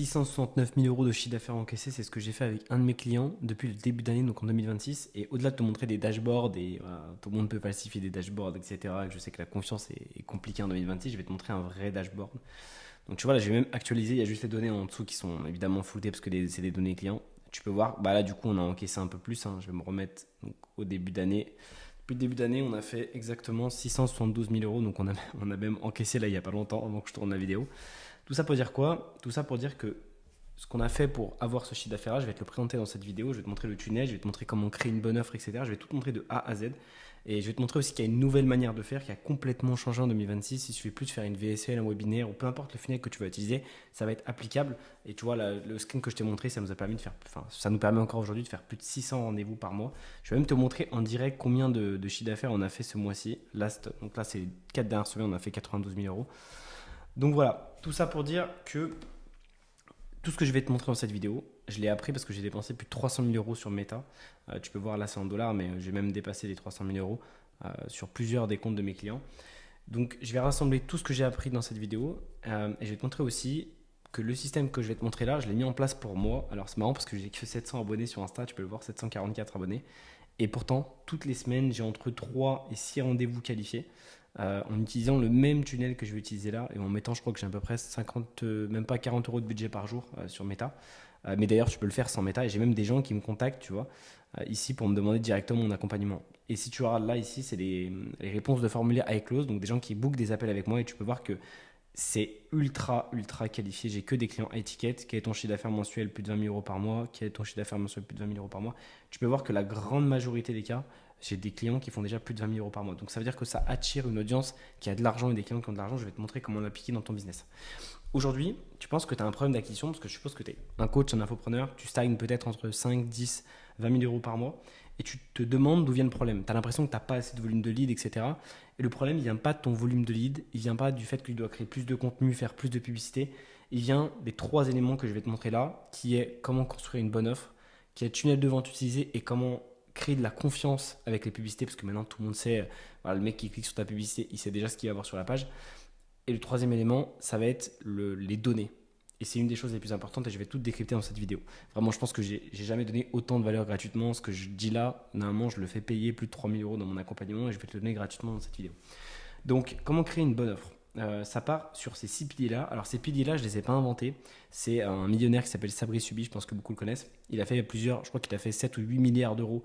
669 000 euros de chiffre d'affaires encaissé, c'est ce que j'ai fait avec un de mes clients depuis le début d'année, donc en 2026. Et au-delà de te montrer des dashboards, et voilà, tout le monde peut falsifier des dashboards, etc. Et je sais que la confiance est compliquée en 2026, je vais te montrer un vrai dashboard. Donc tu vois, là j'ai même actualisé, il y a juste les données en dessous qui sont évidemment floutées parce que c'est des données clients. Tu peux voir, bah là du coup on a encaissé un peu plus, hein. Je vais me remettre donc, au début d'année. Depuis le début d'année, on a fait exactement 672 000 euros, donc on a même encaissé là il n'y a pas longtemps avant que je tourne la vidéo. Tout ça pour dire quoi? Tout ça pour dire que ce qu'on a fait pour avoir ce chiffre d'affaires, je vais te le présenter dans cette vidéo. Je vais te montrer le tunnel, je vais te montrer comment créer une bonne offre, etc. Je vais tout te montrer de A à Z. Et je vais te montrer aussi qu'il y a une nouvelle manière de faire qui a complètement changé en 2026. Il suffit plus de faire une VSL, un webinaire ou peu importe le funnel que tu vas utiliser, ça va être applicable. Et tu vois, le screen que je t'ai montré, ça nous a permis de faire, enfin, ça nous permet encore aujourd'hui de faire plus de 600 rendez-vous par mois. Je vais même te montrer en direct combien de chiffre d'affaires on a fait ce mois-ci. Donc là, c'est les 4 dernières semaines, on a fait 92 000 euros. Donc voilà, tout ça pour dire que tout ce que je vais te montrer dans cette vidéo, je l'ai appris parce que j'ai dépensé plus de 300 000 euros sur Meta. Tu peux voir là, c'est en dollars, mais j'ai même dépassé les 300 000 euros sur plusieurs des comptes de mes clients. Donc, je vais rassembler tout ce que j'ai appris dans cette vidéo et je vais te montrer aussi que le système que je vais te montrer là, je l'ai mis en place pour moi. Alors, c'est marrant parce que j'ai que 700 abonnés sur Insta, tu peux le voir, 744 abonnés. Et pourtant, toutes les semaines, j'ai entre 3 et 6 rendez-vous qualifiés en utilisant le même tunnel que je vais utiliser là et en mettant, je crois que j'ai à peu près 50, même pas 40 euros de budget par jour sur Meta. Mais d'ailleurs, tu peux le faire sans Meta et j'ai même des gens qui me contactent, tu vois, ici pour me demander directement mon accompagnement. Et si tu regardes là, ici, c'est les réponses de formulaire iClose, donc des gens qui bookent des appels avec moi et tu peux voir que c'est ultra, ultra qualifié. J'ai que des clients high ticket. Quel est ton chiffre d'affaires mensuel plus de 20 000 euros par mois? Quel est ton chiffre d'affaires mensuel plus de 20 000 euros par mois? Tu peux voir que la grande majorité des cas, j'ai des clients qui font déjà plus de 20 000 euros par mois. Donc ça veut dire que ça attire une audience qui a de l'argent et des clients qui ont de l'argent. Je vais te montrer comment l'appliquer dans ton business. Aujourd'hui, tu penses que tu as un problème d'acquisition parce que je suppose que tu es un coach, un infopreneur, tu stagnes peut-être entre 5, 10, 20 000 euros par mois et tu te demandes d'où vient le problème. Tu as l'impression que tu n'as pas assez de volume de lead, etc. Et le problème, il ne vient pas de ton volume de lead, il ne vient pas du fait que tu dois créer plus de contenu, faire plus de publicité. Il vient des 3 éléments que je vais te montrer là, qui est comment construire une bonne offre, qui est le tunnel de vente utilisé et comment créer de la confiance avec les publicités, parce que maintenant tout le monde sait, voilà, le mec qui clique sur ta publicité, il sait déjà ce qu'il va avoir sur la page. Et le 3e élément, ça va être les données. Et c'est une des choses les plus importantes et je vais tout décrypter dans cette vidéo. Vraiment, je pense que j'ai jamais donné autant de valeur gratuitement. Ce que je dis là, normalement, je le fais payer plus de 3 000 euros dans mon accompagnement et je vais te le donner gratuitement dans cette vidéo. Donc, comment créer une bonne offre? Ça part sur ces 6 piliers-là. Alors, ces piliers-là, je ne les ai pas inventés. C'est un millionnaire qui s'appelle Sabri Subi, je pense que beaucoup le connaissent. Il a fait plusieurs, je crois qu'il a fait 7 ou 8 milliards d'euros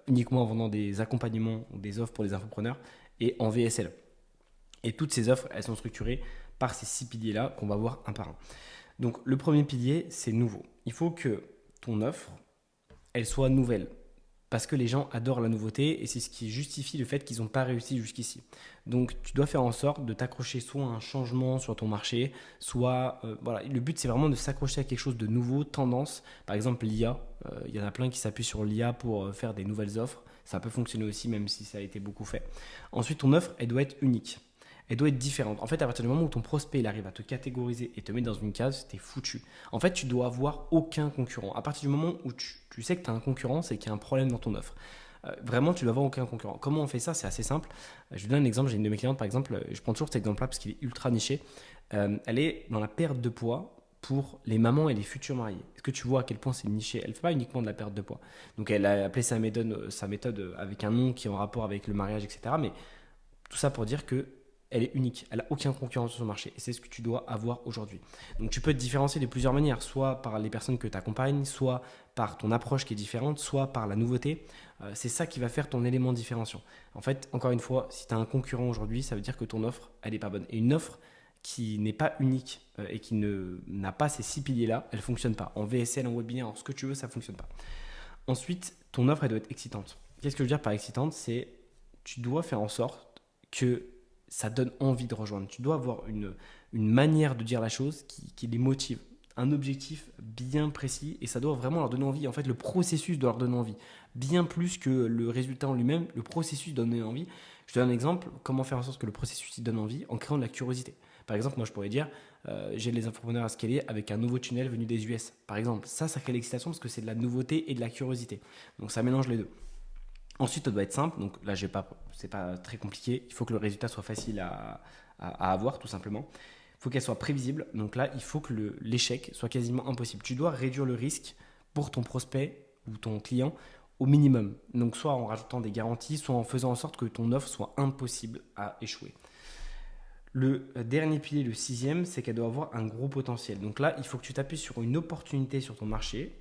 uniquement en vendant des accompagnements ou des offres pour les infopreneurs et en VSL. Et toutes ces offres, elles sont structurées par ces 6 piliers-là qu'on va voir un par un. Donc le premier pilier, c'est nouveau. Il faut que ton offre, elle soit nouvelle. Parce que les gens adorent la nouveauté et c'est ce qui justifie le fait qu'ils n'ont pas réussi jusqu'ici. Donc tu dois faire en sorte de t'accrocher soit à un changement sur ton marché, soit... voilà. Le but c'est vraiment de s'accrocher à quelque chose de nouveau, tendance. Par exemple l'IA, il y en a plein qui s'appuient sur l'IA pour faire des nouvelles offres. Ça peut fonctionner aussi même si ça a été beaucoup fait. Ensuite ton offre, elle doit être unique. Elle doit être différente. En fait, à partir du moment où ton prospect il arrive à te catégoriser et te mettre dans une case, t'es foutu. En fait, tu dois avoir aucun concurrent. À partir du moment où tu sais que tu as un concurrent, c'est qu'il y a un problème dans ton offre. Vraiment, tu dois avoir aucun concurrent. Comment on fait ça? C'est assez simple. Je vous donne un exemple. J'ai une de mes clientes, par exemple, je prends toujours cet exemple-là parce qu'il est ultra niché. Elle est dans la perte de poids pour les mamans et les futurs mariés. Est-ce que tu vois à quel point c'est niché? Elle ne fait pas uniquement de la perte de poids. Donc, elle a appelé sa méthode avec un nom qui est en rapport avec le mariage, etc. Mais tout ça pour dire que elle est unique, elle n'a aucun concurrent sur son marché et c'est ce que tu dois avoir aujourd'hui. Donc tu peux te différencier de plusieurs manières, soit par les personnes que tu accompagnes, soit par ton approche qui est différente, soit par la nouveauté. C'est ça qui va faire ton élément différenciant. En fait, encore une fois, si tu as un concurrent aujourd'hui, ça veut dire que ton offre, elle n'est pas bonne. Et une offre qui n'est pas unique et qui n'a pas ces 6 piliers-là, elle ne fonctionne pas. En VSL, en webinaire, en ce que tu veux, ça ne fonctionne pas. Ensuite, ton offre, elle doit être excitante. Qu'est-ce que je veux dire par excitante? C'est tu dois faire en sorte que ça donne envie de rejoindre. Tu dois avoir une manière de dire la chose qui les motive. Un objectif bien précis et ça doit vraiment leur donner envie. En fait, le processus doit leur donner envie. Bien plus que le résultat en lui-même, le processus doit donner envie. Je te donne un exemple. Comment faire en sorte que le processus donne envie? En créant de la curiosité. Par exemple, moi je pourrais dire, j'ai les infopreneurs à scaler avec un nouveau tunnel venu des US. Par exemple, ça crée l'excitation parce que c'est de la nouveauté et de la curiosité. Donc ça mélange les deux. Ensuite, ça doit être simple. Donc là, c'est pas très compliqué. Il faut que le résultat soit facile à avoir, tout simplement. Il faut qu'elle soit prévisible. Donc là, il faut que l'échec soit quasiment impossible. Tu dois réduire le risque pour ton prospect ou ton client au minimum. Donc soit en rajoutant des garanties, soit en faisant en sorte que ton offre soit impossible à échouer. Le dernier pilier, le sixième, c'est qu'elle doit avoir un gros potentiel. Donc là, il faut que tu t'appuies sur une opportunité sur ton marché.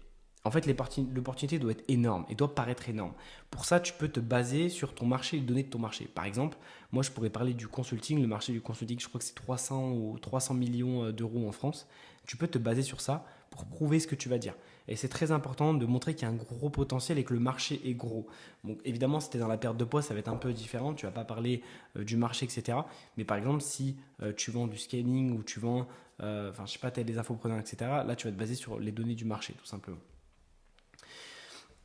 En fait, l'opportunité doit être énorme et doit paraître énorme. Pour ça, tu peux te baser sur ton marché et les données de ton marché. Par exemple, moi, je pourrais parler du consulting. Le marché du consulting, je crois que c'est 300 ou 300 millions d'euros en France. Tu peux te baser sur ça pour prouver ce que tu vas dire. Et c'est très important de montrer qu'il y a un gros potentiel et que le marché est gros. Donc évidemment, si tu es dans la perte de poids, ça va être un peu différent. Tu ne vas pas parler du marché, etc. Mais par exemple, si tu vends du scaling ou tu vends, je sais pas, tu as des infopreneurs, etc. Là, tu vas te baser sur les données du marché, tout simplement.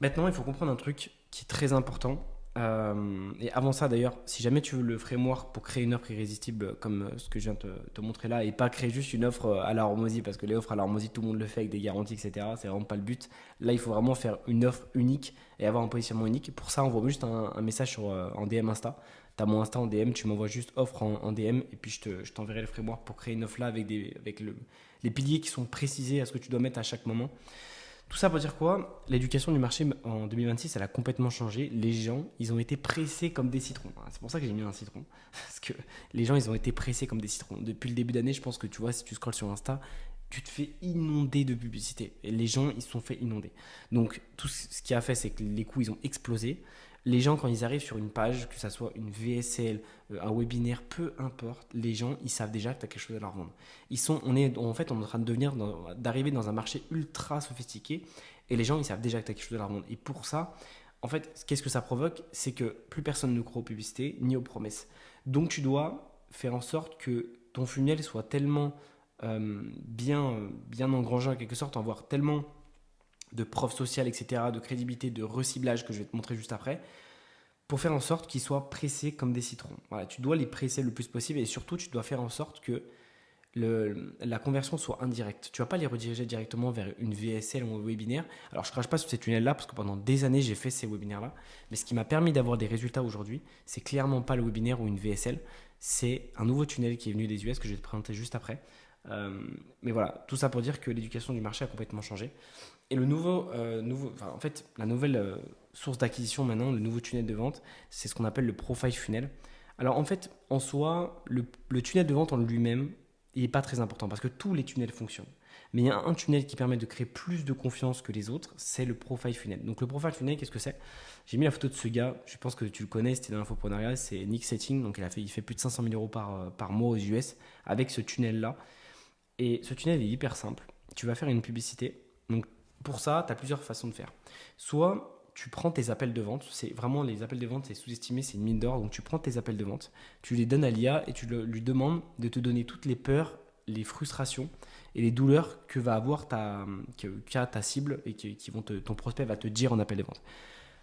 Maintenant, il faut comprendre un truc qui est très important. Et avant ça, d'ailleurs, si jamais tu veux le framework pour créer une offre irrésistible comme ce que je viens de te montrer là, et pas créer juste une offre à la Hormozy, parce que les offres à la Hormozy, tout le monde le fait avec des garanties, etc. C'est vraiment pas le but. Là, il faut vraiment faire une offre unique et avoir un positionnement unique. Pour ça, envoie juste un message en DM Insta. Tu as mon Insta en DM, tu m'envoies juste offre en DM et puis je t'enverrai le framework pour créer une offre là avec les piliers qui sont précisés à ce que tu dois mettre à chaque moment. Tout ça pour dire quoi? L'éducation du marché en 2026, elle a complètement changé. Les gens, ils ont été pressés comme des citrons. C'est pour ça que j'ai mis un citron. Parce que les gens, ils ont été pressés comme des citrons. Depuis le début d'année, je pense que tu vois, si tu scrolles sur Insta, tu te fais inonder de publicité. Et les gens, ils se sont fait inonder. Donc, tout ce qui a fait, c'est que les coûts, ils ont explosé. Les gens, quand ils arrivent sur une page, que ça soit une VSL, un webinaire, peu importe, les gens, ils savent déjà que tu as quelque chose à leur vendre. On est en train d'arriver dans un marché ultra sophistiqué et les gens, ils savent déjà que tu as quelque chose à leur vendre. Et pour ça, en fait, qu'est-ce que ça provoque? C'est que plus personne ne croit aux publicités ni aux promesses. Donc, tu dois faire en sorte que ton funnel soit tellement bien engrangé en quelque sorte, avoir tellement de preuves sociales, etc., de crédibilité, de reciblage que je vais te montrer juste après, pour faire en sorte qu'ils soient pressés comme des citrons. Voilà, tu dois les presser le plus possible et surtout, tu dois faire en sorte que la conversion soit indirecte. Tu ne vas pas les rediriger directement vers une VSL ou un webinaire. Alors, je ne crache pas sur ces tunnels-là parce que pendant des années, j'ai fait ces webinaires-là. Mais ce qui m'a permis d'avoir des résultats aujourd'hui, c'est clairement pas le webinaire ou une VSL. C'est un nouveau tunnel qui est venu des US que je vais te présenter juste après. Mais voilà, tout ça pour dire que l'éducation du marché a complètement changé. Et la nouvelle source d'acquisition maintenant, le nouveau tunnel de vente, c'est ce qu'on appelle le profile funnel. Alors en fait, en soi, le tunnel de vente en lui-même, il n'est pas très important parce que tous les tunnels fonctionnent. Mais il y a un tunnel qui permet de créer plus de confiance que les autres, c'est le profile funnel. Donc le profile funnel, qu'est-ce que c'est? J'ai mis la photo de ce gars, je pense que tu le connais, c'était dans l'infoprenariat, c'est Nick Setting, donc il fait plus de 500 000 euros par mois aux US avec ce tunnel-là. Et ce tunnel est hyper simple. Tu vas faire une publicité. Donc pour ça, tu as plusieurs façons de faire. Soit tu prends tes appels de vente. C'est vraiment les appels de vente, c'est sous-estimé, c'est une mine d'or. Donc tu prends tes appels de vente, tu les donnes à l'IA et tu lui demandes de te donner toutes les peurs, les frustrations et les douleurs que va avoir ta cible et ton prospect va te dire en appel de vente.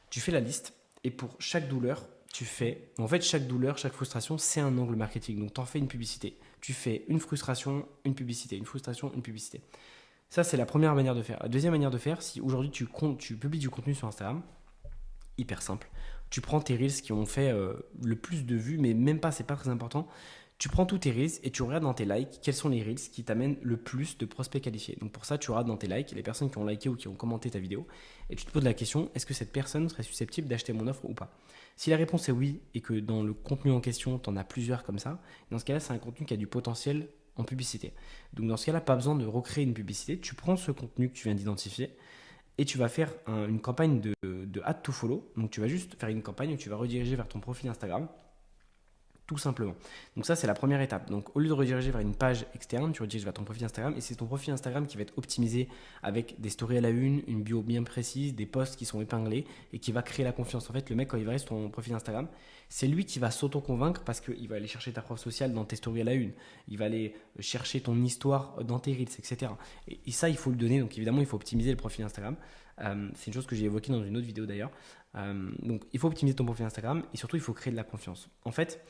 Tu fais la liste et pour chaque douleur, chaque douleur, chaque frustration, c'est un angle marketing. Donc tu en fais une publicité. Tu fais une frustration, une publicité, une frustration, une publicité. Ça, c'est la première manière de faire. La deuxième manière de faire, si aujourd'hui tu publies du contenu sur Instagram, hyper simple. Tu prends tes reels qui ont fait le plus de vues, mais même pas, c'est pas très important. Tu prends tous tes reels et tu regardes dans tes likes quels sont les reels qui t'amènent le plus de prospects qualifiés. Donc pour ça, tu regardes dans tes likes les personnes qui ont liké ou qui ont commenté ta vidéo et tu te poses la question, est-ce que cette personne serait susceptible d'acheter mon offre ou pas? Si la réponse est oui et que dans le contenu en question, tu en as plusieurs comme ça, dans ce cas-là, c'est un contenu qui a du potentiel en publicité. Donc dans ce cas-là, pas besoin de recréer une publicité. Tu prends ce contenu que tu viens d'identifier et tu vas faire une campagne de add to follow. Donc tu vas juste faire une campagne où tu vas rediriger vers ton profil Instagram. Tout simplement. Donc ça, c'est la première étape. Donc au lieu de rediriger vers une page externe, tu rediriges vers ton profil Instagram et c'est ton profil Instagram qui va être optimisé avec des stories à la une bio bien précise, des posts qui sont épinglés et qui va créer la confiance. En fait, le mec, quand il va sur ton profil Instagram, c'est lui qui va s'auto-convaincre parce qu'il va aller chercher ta preuve sociale dans tes stories à la une. Il va aller chercher ton histoire dans tes reels, etc. Et ça, il faut le donner. Donc évidemment, il faut optimiser le profil Instagram. C'est une chose que j'ai évoquée dans une autre vidéo d'ailleurs. Donc il faut optimiser ton profil Instagram et surtout, il faut créer de la confiance. En fait,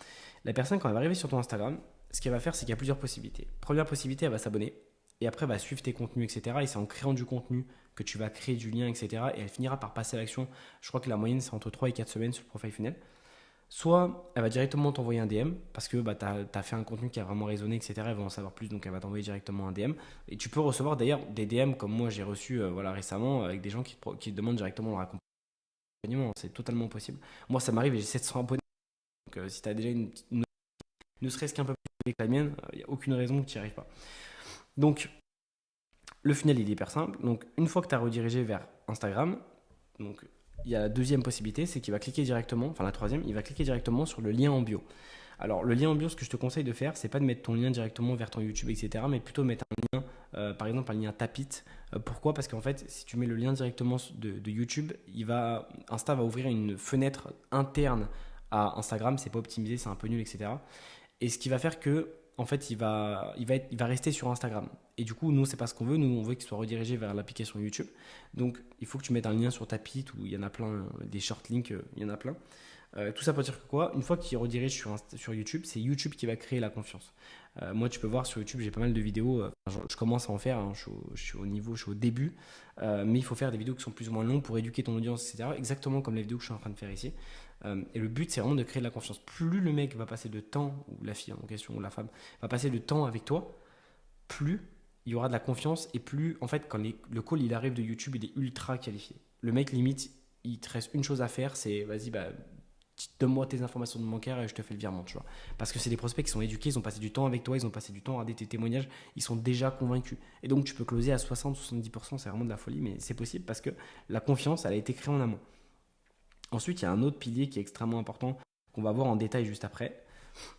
la personne, quand elle va arriver sur ton Instagram, ce qu'elle va faire, c'est qu'il y a plusieurs possibilités. Première possibilité, elle va s'abonner et après, elle va suivre tes contenus, etc. Et c'est en créant du contenu que tu vas créer du lien, etc. Et elle finira par passer à l'action. Je crois que la moyenne, c'est entre 3 et 4 semaines sur le profil funnel. Soit elle va directement t'envoyer un DM parce que bah, tu as fait un contenu qui a vraiment résonné, etc. Elle va en savoir plus, donc elle va t'envoyer directement un DM. Et tu peux recevoir d'ailleurs des DM comme moi j'ai reçu voilà, récemment avec des gens qui te demandent directement leur accompagnement. C'est totalement possible. Moi ça m'arrive et j'ai 700 abonnés. Donc si tu as déjà ne serait-ce qu'un peu plus que la mienne, il n'y a aucune raison que tu n'y arrives pas. Donc le funnel il est hyper simple. Donc une fois que tu as redirigé vers Instagram, donc il y a la deuxième possibilité, c'est qu'il va cliquer directement, enfin la troisième, il va cliquer directement sur le lien en bio. Alors, le lien en bio, ce que je te conseille de faire, c'est pas de mettre ton lien directement vers ton YouTube, etc., mais plutôt mettre un lien, par exemple, un lien Tapit. Pourquoi? Parce qu'en fait, si tu mets le lien directement de YouTube, Insta va ouvrir une fenêtre interne à Instagram. C'est pas optimisé, c'est un peu nul, etc. Et ce qui va faire que, en fait, il va rester sur Instagram. Et du coup, nous, c'est pas ce qu'on veut. Nous, on veut qu'il soit redirigé vers l'application YouTube. Donc, il faut que tu mettes un lien sur Tapit où il y en a plein, des short links, il y en a plein. Tout ça pour dire que quoi, une fois qu'il redirige sur YouTube, c'est YouTube qui va créer la confiance. Moi, tu peux voir sur YouTube, j'ai pas mal de vidéos. Je commence à en faire, hein, je suis au début, mais il faut faire des vidéos qui sont plus ou moins longues pour éduquer ton audience, etc. Exactement comme les vidéos que je suis en train de faire ici. Et le but, c'est vraiment de créer de la confiance. Plus le mec va passer de temps, ou la fille en question, ou la femme, va passer de temps avec toi, plus il y aura de la confiance et plus, en fait, quand le call il arrive de YouTube, il est ultra qualifié. Le mec, limite, il te reste une chose à faire, c'est vas-y, bah, donne-moi tes informations de bancaire et je te fais le virement, tu vois. Parce que c'est des prospects qui sont éduqués, ils ont passé du temps avec toi, ils ont passé du temps à regarder tes témoignages, ils sont déjà convaincus. Et donc tu peux closer à 60-70%, c'est vraiment de la folie, mais c'est possible parce que la confiance, elle a été créée en amont. Ensuite, il y a un autre pilier qui est extrêmement important, qu'on va voir en détail juste après,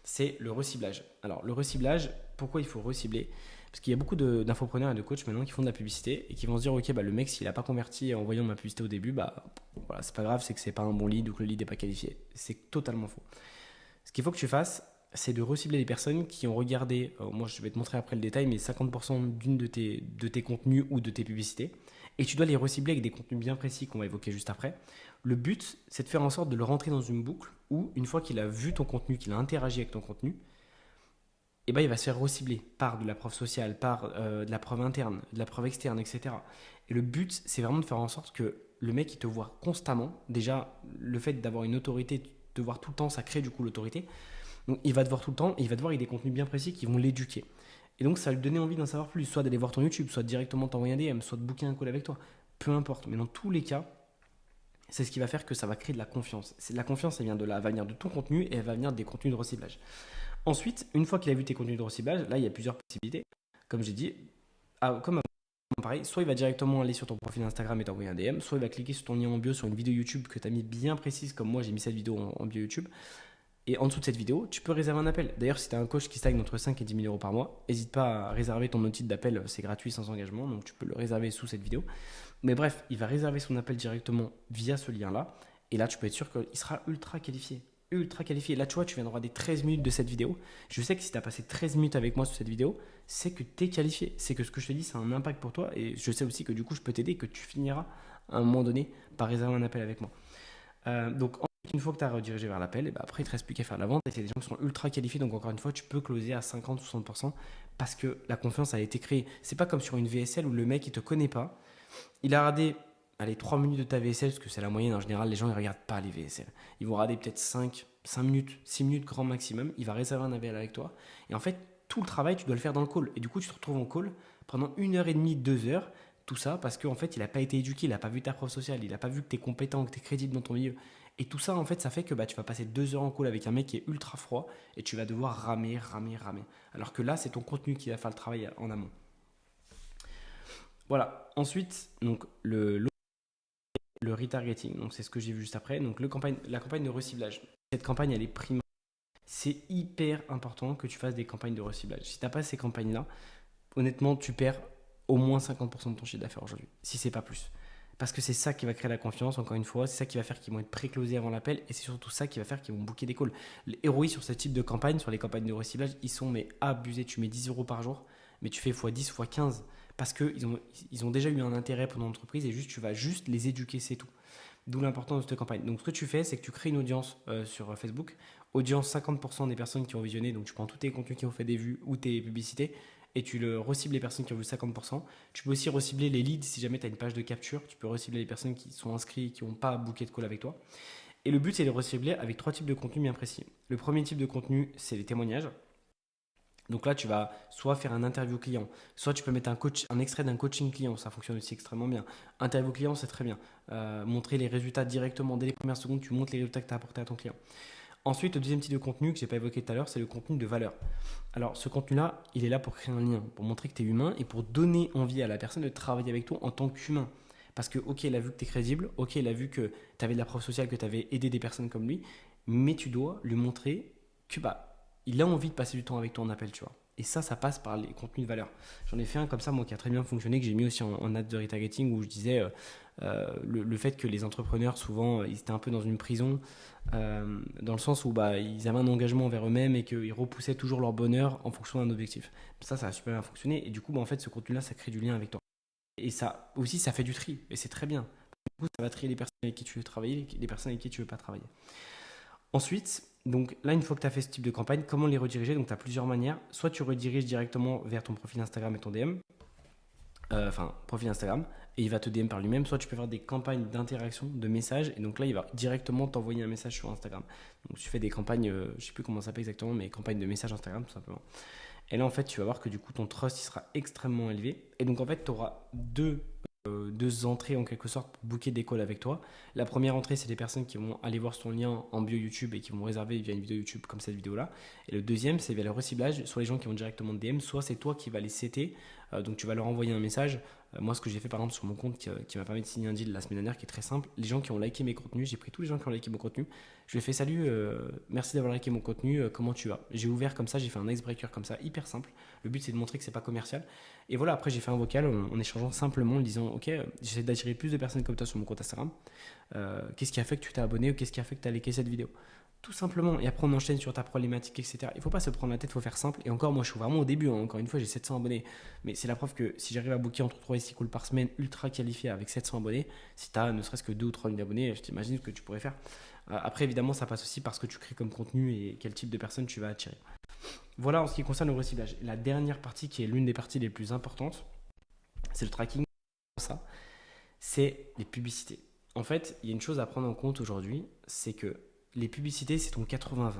c'est le reciblage. Alors le reciblage, pourquoi il faut recibler? Parce qu'il y a beaucoup d'infopreneurs et de coachs maintenant qui font de la publicité et qui vont se dire ok, bah, le mec s'il n'a pas converti en voyant ma publicité au début, bah voilà, c'est pas grave, c'est que c'est pas un bon lead ou que le lead n'est pas qualifié. C'est totalement faux. Ce qu'il faut que tu fasses, c'est de recibler les personnes qui ont regardé, moi je vais te montrer après le détail, mais 50% d'une de tes contenus ou de tes publicités. Et tu dois les recibler avec des contenus bien précis qu'on va évoquer juste après. Le but, c'est de faire en sorte de le rentrer dans une boucle où, une fois qu'il a vu ton contenu, qu'il a interagi avec ton contenu, eh ben, il va se faire recibler par de la preuve sociale, par de la preuve interne, de la preuve externe, etc. Et le but, c'est vraiment de faire en sorte que le mec, il te voit constamment. Déjà, le fait d'avoir une autorité, de te voir tout le temps, ça crée du coup l'autorité. Donc, il va te voir tout le temps et il va te voir avec des contenus bien précis qui vont l'éduquer. Et donc, ça va lui donner envie d'en savoir plus, soit d'aller voir ton YouTube, soit directement t'envoyer un DM, soit de booker un call avec toi. Peu importe. Mais dans tous les cas, c'est ce qui va faire que ça va créer de la confiance. La confiance, elle vient de là, elle va venir de ton contenu et elle va venir des contenus de recyclage. Ensuite, une fois qu'il a vu tes contenus de recyclage, là, il y a plusieurs possibilités. Comme j'ai dit, comme pareil, soit il va directement aller sur ton profil Instagram et t'envoyer un DM, soit il va cliquer sur ton lien en bio sur une vidéo YouTube que tu as mis bien précise, comme moi j'ai mis cette vidéo en bio YouTube. Et en dessous de cette vidéo, tu peux réserver un appel. D'ailleurs, si tu as un coach qui stagne entre 5 et 10 000 euros par mois, n'hésite pas à réserver ton outil d'appel, c'est gratuit, sans engagement, donc tu peux le réserver sous cette vidéo. Mais bref, il va réserver son appel directement via ce lien-là, et là, tu peux être sûr qu'il sera ultra qualifié. Ultra qualifié. Là, tu vois, tu viens de regarder 13 minutes de cette vidéo. Je sais que si tu as passé 13 minutes avec moi sur cette vidéo, c'est que tu es qualifié. C'est que ce que je te dis, c'est un impact pour toi, et je sais aussi que du coup, je peux t'aider, que tu finiras à un moment donné par réserver un appel avec moi. Donc, une fois que tu as redirigé vers l'appel, et ben après, il ne te reste plus qu'à faire la vente. Et c'est des gens qui sont ultra qualifiés. Donc, encore une fois, tu peux closer à 50-60% parce que la confiance a été créée. C'est pas comme sur une VSL où le mec, il te connaît pas. Il a regardé, allez, 3 minutes de ta VSL, parce que c'est la moyenne. En général, les gens, ils regardent pas les VSL. Ils vont regarder peut-être 5 minutes, 6 minutes grand maximum. Il va réserver un appel avec toi. Et en fait, tout le travail, tu dois le faire dans le call. Et du coup, tu te retrouves en call pendant 1h30, 2 heures. Tout ça parce qu'en fait, il n'a pas été éduqué, il n'a pas vu ta preuve sociale, il n'a pas vu que tu es compétent, que tu es crédible dans ton milieu. Et tout ça, en fait, ça fait que bah, tu vas passer 2 heures en call avec un mec qui est ultra froid et tu vas devoir ramer, ramer, ramer. Alors que là, c'est ton contenu qui va faire le travail en amont. Voilà. Ensuite, donc, le retargeting. Donc, c'est ce que j'ai vu juste après. Donc, la campagne de reciblage. Cette campagne, elle est primordiale. C'est hyper important que tu fasses des campagnes de reciblage. Si tu n'as pas ces campagnes-là, honnêtement, tu perds au moins 50% de ton chiffre d'affaires aujourd'hui, si c'est pas plus. Parce que c'est ça qui va créer la confiance, encore une fois, c'est ça qui va faire qu'ils vont être pré-closés avant l'appel, et c'est surtout ça qui va faire qu'ils vont booker des calls. Les ROI sur ce type de campagne, sur les campagnes de reciblage, ils sont mais abusés. Tu mets 10 euros par jour, mais tu fais x10, x15, parce qu'ils ont déjà eu un intérêt pour ton entreprise, et juste tu vas juste les éduquer, c'est tout. D'où l'importance de cette campagne. Donc ce que tu fais, c'est que tu crées une audience sur Facebook, audience 50% des personnes qui ont visionné, donc tu prends tous tes contenus qui ont fait des vues ou tes publicités, et tu le recibles les personnes qui ont vu 50%. Tu peux aussi recibler les leads si jamais tu as une page de capture. Tu peux recibler les personnes qui sont inscrites, qui n'ont pas booké de call avec toi. Et le but, c'est de recibler avec 3 types de contenus bien précis. Le premier type de contenu, c'est les témoignages. Donc là, tu vas soit faire un interview client, soit tu peux mettre un extrait d'un coaching client, ça fonctionne aussi extrêmement bien. Interview client, c'est très bien. Montrer les résultats directement dès les premières secondes, tu montres les résultats que tu as apportés à ton client. Ensuite, le deuxième type de contenu que je n'ai pas évoqué tout à l'heure, c'est le contenu de valeur. Alors, ce contenu-là, il est là pour créer un lien, pour montrer que tu es humain et pour donner envie à la personne de travailler avec toi en tant qu'humain. Parce que, ok, il a vu que tu es crédible, ok, il a vu que tu avais de la preuve sociale, que tu avais aidé des personnes comme lui, mais tu dois lui montrer que il a envie de passer du temps avec toi en appel, tu vois. Et ça passe par les contenus de valeur. J'en ai fait un comme ça, moi, qui a très bien fonctionné, que j'ai mis aussi en ad de retargeting, où je disais le fait que les entrepreneurs, souvent, ils étaient un peu dans une prison, dans le sens où ils avaient un engagement envers eux-mêmes et qu'ils repoussaient toujours leur bonheur en fonction d'un objectif. Ça a super bien fonctionné. Et du coup, en fait, ce contenu-là, ça crée du lien avec toi. Et ça aussi, ça fait du tri. Et c'est très bien. Du coup, ça va trier les personnes avec qui tu veux travailler, les personnes avec qui tu veux pas travailler. Ensuite, donc là, une fois que tu as fait ce type de campagne, comment les rediriger? Donc, tu as plusieurs manières. Soit tu rediriges directement vers ton profil Instagram et ton DM, profil Instagram, et il va te DM par lui-même. Soit tu peux faire des campagnes d'interaction, de messages, et donc là, il va directement t'envoyer un message sur Instagram. Donc, tu fais des campagnes, je sais plus comment ça s'appelle exactement, mais campagnes de messages Instagram, tout simplement. Et là, en fait, tu vas voir que du coup, ton trust, il sera extrêmement élevé. Et donc, en fait, tu auras deux entrées en quelque sorte pour booker des calls avec toi. La première entrée, c'est des personnes qui vont aller voir ton lien en bio YouTube et qui vont réserver via une vidéo YouTube comme cette vidéo-là. Et le deuxième, c'est via le reciblage, soit les gens qui vont directement DM, soit c'est toi qui vas les setter. Donc tu vas leur envoyer un message. Moi, ce que j'ai fait par exemple sur mon compte qui m'a permis de signer un deal la semaine dernière qui est très simple, les gens qui ont liké mes contenus, j'ai pris tous les gens qui ont liké mon contenu, je lui ai fait salut, merci d'avoir liké mon contenu, comment tu vas? J'ai ouvert comme ça, j'ai fait un icebreaker comme ça, hyper simple. Le but c'est de montrer que c'est pas commercial. Et voilà, après j'ai fait un vocal en échangeant simplement en disant ok, j'essaie d'attirer plus de personnes comme toi sur mon compte Instagram. Qu'est-ce qui a fait que tu t'es abonné ou qu'est-ce qui a fait que tu as liké cette vidéo? Tout simplement. Et après on enchaîne sur ta problématique, etc. Il ne faut pas se prendre la tête, il faut faire simple. Et encore, moi je suis vraiment au début, hein. Encore une fois, j'ai 700 abonnés. Mais c'est la preuve que si j'arrive à booker entre 3 et 6 calls par semaine, ultra qualifié avec 700 abonnés, si tu as ne serait-ce que 2 ou 3 000 abonnés, je t'imagine ce que tu pourrais faire. Après, évidemment, ça passe aussi par ce que tu crées comme contenu et quel type de personnes tu vas attirer. Voilà en ce qui concerne le reciblage. La dernière partie, qui est l'une des parties les plus importantes, c'est le tracking. Ça, c'est les publicités. En fait, il y a une chose à prendre en compte aujourd'hui, c'est que les publicités, c'est ton 80-20.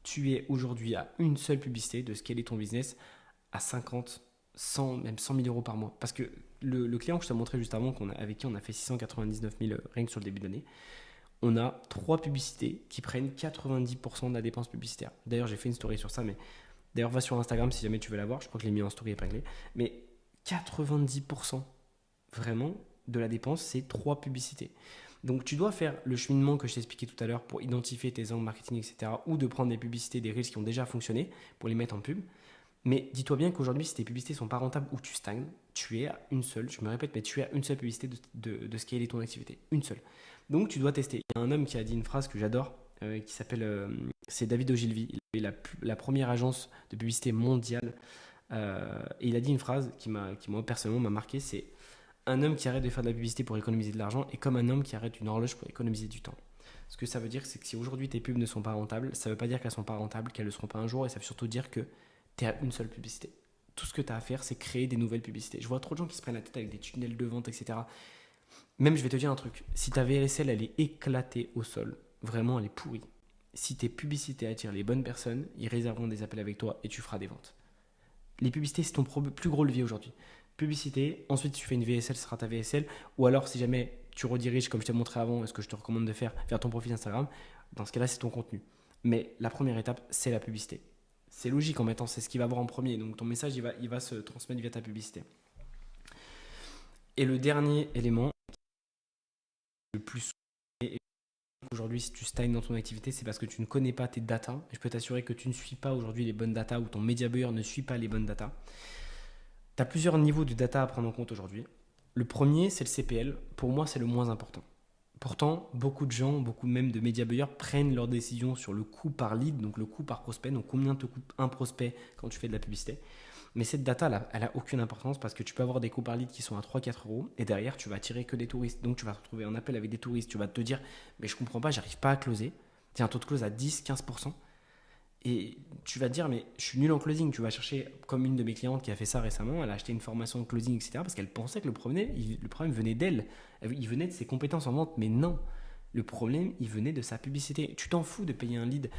Tu es aujourd'hui à une seule publicité de scaler ton business à 50, 100, même 100 000 euros par mois. Parce que le client que je t'ai montré juste avant, avec qui on a fait 699 000 rien que sur le début d'année, on a 3 publicités qui prennent 90% de la dépense publicitaire. D'ailleurs, j'ai fait une story sur ça, mais d'ailleurs, va sur Instagram si jamais tu veux la voir. Je crois que je l'ai mis en story épinglé. Mais 90% vraiment de la dépense, c'est 3 publicités. Donc, tu dois faire le cheminement que je t'ai expliqué tout à l'heure pour identifier tes angles marketing, etc. Ou de prendre des publicités, des reels qui ont déjà fonctionné pour les mettre en pub. Mais dis-toi bien qu'aujourd'hui, si tes publicités sont pas rentables ou tu stagnes, tu es à une seule, je me répète, mais tu es à une seule publicité de scaler ton activité. Une seule. Donc, tu dois tester. Il y a un homme qui a dit une phrase que j'adore, qui s'appelle, c'est David Ogilvy. Il avait la première agence de publicité mondiale. Et il a dit une phrase qui moi personnellement m'a marqué, c'est: un homme qui arrête de faire de la publicité pour économiser de l'argent est comme un homme qui arrête une horloge pour économiser du temps. Ce que ça veut dire, c'est que si aujourd'hui tes pubs ne sont pas rentables, ça ne veut pas dire qu'elles ne sont pas rentables, qu'elles ne le seront pas un jour, et ça veut surtout dire que tu es à une seule publicité. Tout ce que tu as à faire, c'est créer des nouvelles publicités. Je vois trop de gens qui se prennent la tête avec des tunnels de vente, etc. Même, je vais te dire un truc, si ta VSL, elle est éclatée au sol, vraiment, elle est pourrie. Si tes publicités attirent les bonnes personnes, ils réserveront des appels avec toi et tu feras des ventes. Les publicités, c'est ton plus gros levier aujourd'hui. Publicité, ensuite tu fais une VSL, ce sera ta VSL, ou alors si jamais tu rediriges, comme je t'ai montré avant, ce que je te recommande de faire, vers ton profil Instagram, dans ce cas-là, c'est ton contenu. Mais la première étape, c'est la publicité. C'est logique en mettant, c'est ce qu'il va voir en premier, donc ton message, il va se transmettre via ta publicité. Et le dernier élément, le plus aujourd'hui, si tu stagnes dans ton activité, c'est parce que tu ne connais pas tes datas. Je peux t'assurer que tu ne suis pas aujourd'hui les bonnes datas ou ton media buyer ne suit pas les bonnes datas. Tu as plusieurs niveaux de data à prendre en compte aujourd'hui. Le premier, c'est le CPL. Pour moi, c'est le moins important. Pourtant, beaucoup de gens, beaucoup même de media buyers prennent leurs décisions sur le coût par lead, donc le coût par prospect, donc combien te coûte un prospect quand tu fais de la publicité. Mais cette data, elle n'a aucune importance parce que tu peux avoir des coûts par lead qui sont à 3-4 euros et derrière, tu vas attirer que des touristes. Donc, tu vas te retrouver en appel avec des touristes. Tu vas te dire, mais je ne comprends pas, j'arrive pas à closer. Tu as un taux de close à 10-15%. Et tu vas te dire, mais je suis nul en closing. Tu vas chercher, comme une de mes clientes qui a fait ça récemment, elle a acheté une formation de closing, etc. Parce qu'elle pensait que le problème venait d'elle. Il venait de ses compétences en vente. Mais non, Le problème, il venait de sa publicité. Tu t'en fous de payer un lead,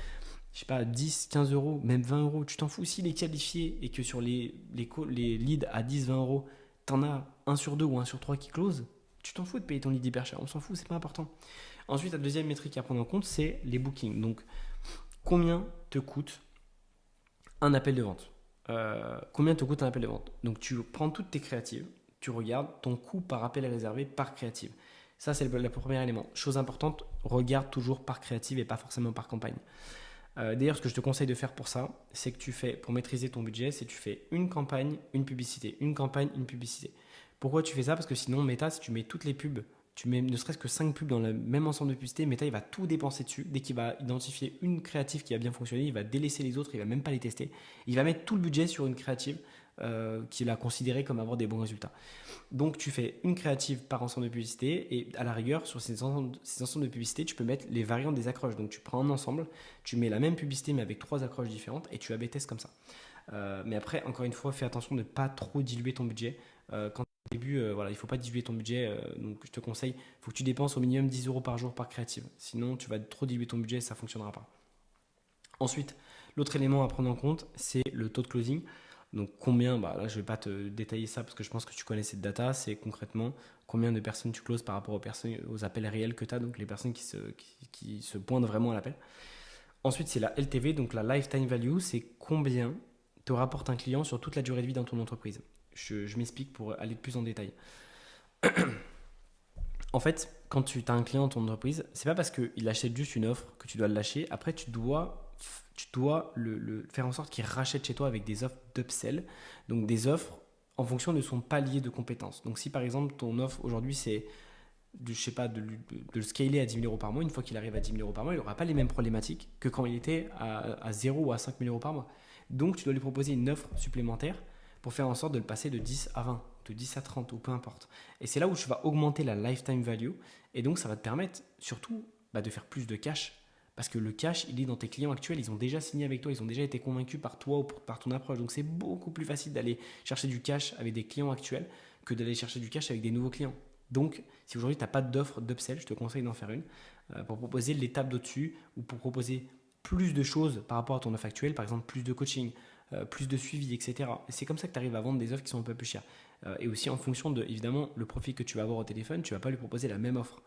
je sais pas, 10, 15 euros, même 20 euros. Tu t'en fous. S'il est qualifié et que sur les leads à 10, 20 euros, t'en as un sur deux ou un sur trois qui close, tu t'en fous de payer ton lead hyper cher. On s'en fout, c'est pas important. Ensuite, la deuxième métrique à prendre en compte, c'est les bookings. Donc, combien te coûte un appel de vente? Combien te coûte un appel de vente? Donc, tu prends toutes tes créatives, tu regardes ton coût par appel réservé par créative. Ça, c'est le premier élément. Chose importante, regarde toujours par créative et pas forcément par campagne. D'ailleurs, ce que je te conseille de faire pour ça, c'est que tu fais, pour maîtriser ton budget, c'est que tu fais une campagne, une publicité, une campagne, une publicité. Pourquoi tu fais ça? Parce que sinon, Meta, si tu mets toutes les pubs, tu mets ne serait-ce que 5 pubs dans le même ensemble de publicités, Meta, il va tout dépenser dessus. Dès qu'il va identifier une créative qui a bien fonctionné, il va délaisser les autres, il va même pas les tester. Il va mettre tout le budget sur une créative qu'il a considérée comme avoir des bons résultats. Donc, tu fais une créative par ensemble de publicité et à la rigueur, sur ces ensembles de publicité, tu peux mettre les variantes des accroches. Donc, tu prends un ensemble, tu mets la même publicité mais avec 3 accroches différentes et tu A/B testes comme ça. Mais après, encore une fois, fais attention de ne pas trop diluer ton budget. Quand au début, voilà, il ne faut pas diluer ton budget. Donc, je te conseille, il faut que tu dépenses au minimum 10 euros par jour par créative. Sinon, tu vas trop diluer ton budget et ça ne fonctionnera pas. Ensuite, l'autre élément à prendre en compte, c'est le taux de closing. Donc combien, là je ne vais pas te détailler ça parce que je pense que tu connais cette data, c'est concrètement combien de personnes tu closes par rapport aux appels réels que tu as, donc les personnes qui se pointent vraiment à l'appel. Ensuite, c'est la LTV, donc la Lifetime Value, c'est combien te rapporte un client sur toute la durée de vie dans ton entreprise. Je m'explique pour aller plus en détail. En fait, quand tu as un client dans ton entreprise, c'est pas parce qu'il achète juste une offre que tu dois le lâcher. Après, tu dois le faire en sorte qu'il rachète chez toi avec des offres d'upsell. Donc des offres en fonction de son palier de compétences. Donc si par exemple ton offre aujourd'hui c'est je sais pas, de le scaler à 10 000 euros par mois, une fois qu'il arrive à 10 000 euros par mois, il n'aura pas les mêmes problématiques que quand il était à 0 ou à 5 000 euros par mois. Donc tu dois lui proposer une offre supplémentaire pour faire en sorte de le passer de 10 à 20, de 10 à 30 ou peu importe. Et c'est là où tu vas augmenter la lifetime value et donc ça va te permettre surtout de faire plus de cash. Parce que le cash, il est dans tes clients actuels, ils ont déjà signé avec toi, ils ont déjà été convaincus par toi ou par ton approche. Donc c'est beaucoup plus facile d'aller chercher du cash avec des clients actuels que d'aller chercher du cash avec des nouveaux clients. Donc si aujourd'hui tu n'as pas d'offre d'upsell, je te conseille d'en faire une pour proposer l'étape d'au-dessus ou pour proposer plus de choses par rapport à ton offre actuelle, par exemple plus de coaching, plus de suivi, etc. Et c'est comme ça que tu arrives à vendre des offres qui sont un peu plus chères. Et aussi en fonction de, évidemment, le profil que tu vas avoir au téléphone, tu ne vas pas lui proposer la même offre.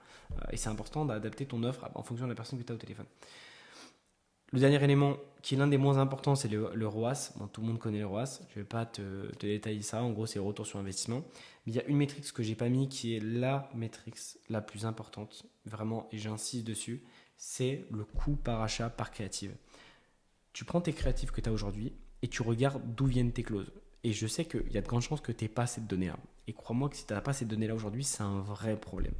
Et c'est important d'adapter ton offre en fonction de la personne que tu as au téléphone. Le dernier élément, qui est l'un des moins importants, c'est le ROAS. Bon, tout le monde connaît le ROAS. Je ne vais pas te détailler ça. En gros, c'est le retour sur investissement. Mais il y a une métrique que je n'ai pas mis qui est la métrique la plus importante, vraiment, et j'insiste dessus, c'est le coût par achat par créative. Tu prends tes créatives que tu as aujourd'hui et tu regardes d'où viennent tes clauses. Et je sais qu'il y a de grandes chances que tu n'aies pas cette donnée-là. Et crois-moi que si tu n'as pas cette donnée-là aujourd'hui, c'est un vrai problème.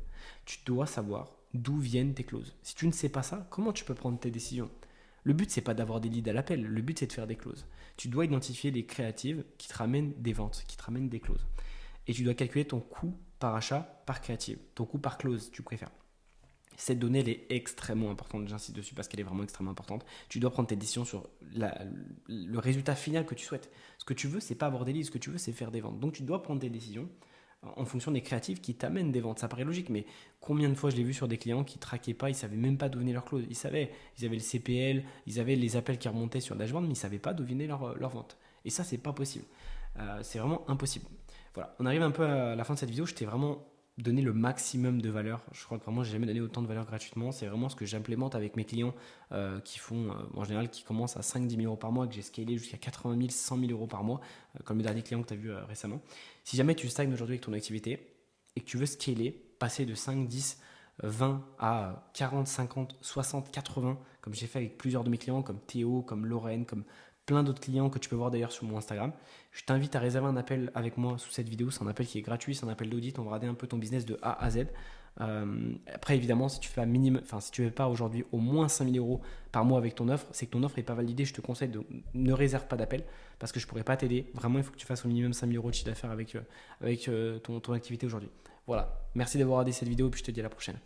Tu dois savoir d'où viennent tes clauses. Si tu ne sais pas ça, comment tu peux prendre tes décisions? Le but, c'est pas d'avoir des leads à l'appel. Le but, c'est de faire des clauses. Tu dois identifier les créatives qui te ramènent des ventes, qui te ramènent des clauses. Et tu dois calculer ton coût par achat, par créative. Ton coût par clause, tu préfères. Cette donnée, elle est extrêmement importante. J'insiste dessus parce qu'elle est vraiment extrêmement importante. Tu dois prendre tes décisions sur le résultat final que tu souhaites. Ce que tu veux, c'est pas avoir des leads. Ce que tu veux, c'est faire des ventes. Donc, tu dois prendre tes décisions en fonction des créatives qui t'amènent des ventes. Ça paraît logique, mais combien de fois je l'ai vu sur des clients qui ne traquaient pas, ils ne savaient même pas d'où venaient leurs clauses. Ils avaient le CPL, ils avaient les appels qui remontaient sur le dashboard, mais ils ne savaient pas d'où venaient leurs ventes. Et ça, c'est pas possible. C'est vraiment impossible. Voilà, on arrive un peu à la fin de cette vidéo. Je t'ai vraiment donné le maximum de valeur. Je crois que vraiment, je n'ai jamais donné autant de valeur gratuitement. C'est vraiment ce que j'implémente avec mes clients qui font, en général, qui commencent à 5-10 000 euros par mois, que j'ai scalé jusqu'à 80 000, 100 000 euros par mois, comme le dernier client que tu as vu récemment. Si jamais tu stagnes aujourd'hui avec ton activité et que tu veux scaler, passer de 5, 10, 20 à 40, 50, 60, 80, comme j'ai fait avec plusieurs de mes clients, comme Théo, comme Lorraine, comme plein d'autres clients que tu peux voir d'ailleurs sur mon Instagram. Je t'invite à réserver un appel avec moi sous cette vidéo. C'est un appel qui est gratuit, c'est un appel d'audit. On va regarder un peu ton business de A à Z. Après, évidemment, si tu fais si tu fais pas aujourd'hui au moins 5 000 euros par mois avec ton offre, c'est que ton offre n'est pas validée. Je te conseille de ne réserve pas d'appel parce que je ne pourrais pas t'aider. Vraiment, il faut que tu fasses au minimum 5 000 euros de chiffre d'affaires avec ton activité aujourd'hui. Voilà. Merci d'avoir regardé cette vidéo et puis je te dis à la prochaine.